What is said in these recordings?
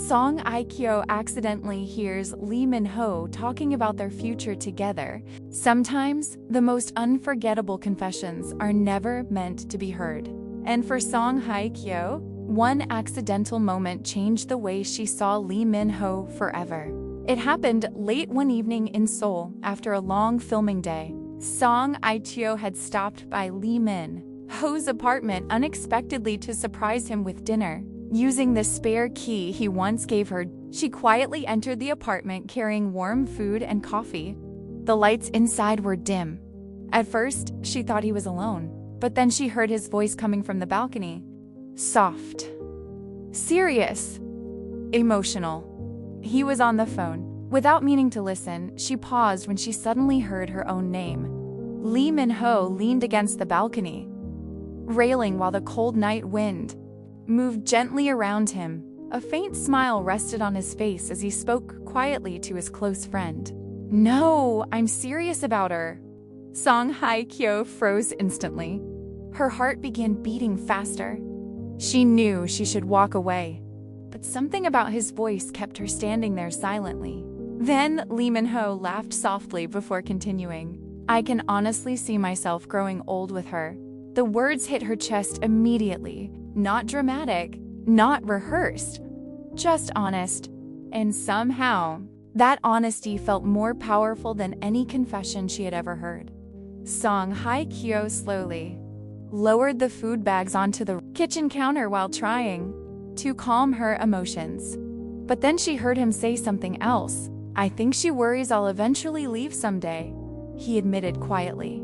Song Hye Kyo accidentally hears Lee Min-ho talking about their future together. Sometimes, the most unforgettable confessions are never meant to be heard. And for Song Hye Kyo, one accidental moment changed the way she saw Lee Min-ho forever. It happened late one evening in Seoul after a long filming day. Song Hye Kyo had stopped by Lee Min-ho's apartment unexpectedly to surprise him with dinner. Using the spare key he once gave her, she quietly entered the apartment carrying warm food and coffee. The lights inside were dim. At first, she thought he was alone, but then she heard his voice coming from the balcony. Soft, serious, emotional. He was on the phone. Without meaning to listen, she paused when she suddenly heard her own name. Lee Min-ho leaned against the balcony, railing while the cold night wind moved gently around him. A faint smile rested on his face as he spoke quietly to his close friend. "No, I'm serious about her." Song Hye Kyo froze instantly. Her heart began beating faster. She knew she should walk away, but something about his voice kept her standing there silently. Then Lee Min-ho laughed softly before continuing. "I can honestly see myself growing old with her." The words hit her chest immediately. Not dramatic, not rehearsed, just honest. And somehow, that honesty felt more powerful than any confession she had ever heard. Song Hye Kyo slowly lowered the food bags onto the kitchen counter while trying to calm her emotions. But then she heard him say something else. "I think she worries I'll eventually leave someday," he admitted quietly.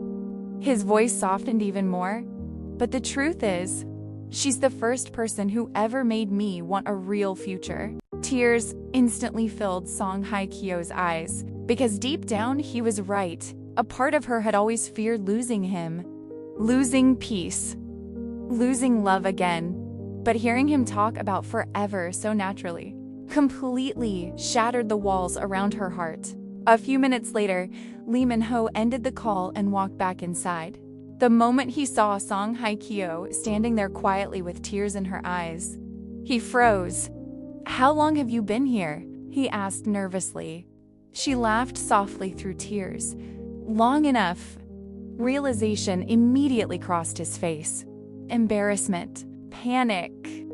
His voice softened even more. "But the truth is, she's the first person who ever made me want a real future." Tears instantly filled Song Hye Kyo's eyes, because deep down he was right. A part of her had always feared losing him, losing peace, losing love again. But hearing him talk about forever so naturally completely shattered the walls around her heart. A few minutes later, Lee Min-ho ended the call and walked back inside. The moment he saw Song Hye Kyo standing there quietly with tears in her eyes, he froze. "How long have you been here?" he asked nervously. She laughed softly through tears. "Long enough." Realization immediately crossed his face. Embarrassment, panic,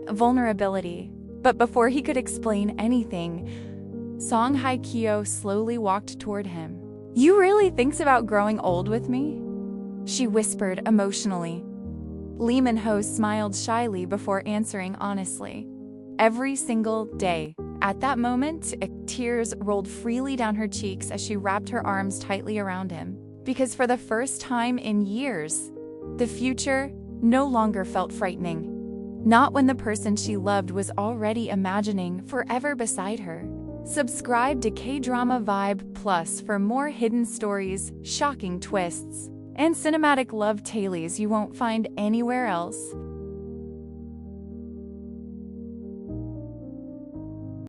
vulnerability. But before he could explain anything, Song Hye Kyo slowly walked toward him. "You really thinks about growing old with me?" she whispered emotionally. Lee Min-ho smiled shyly before answering honestly. "Every single day." At that moment, tears rolled freely down her cheeks as she wrapped her arms tightly around him. Because for the first time in years, the future no longer felt frightening. Not when the person she loved was already imagining forever beside her. Subscribe to Kdrama Vibe Plus for more hidden stories, shocking twists, and cinematic love tales you won't find anywhere else.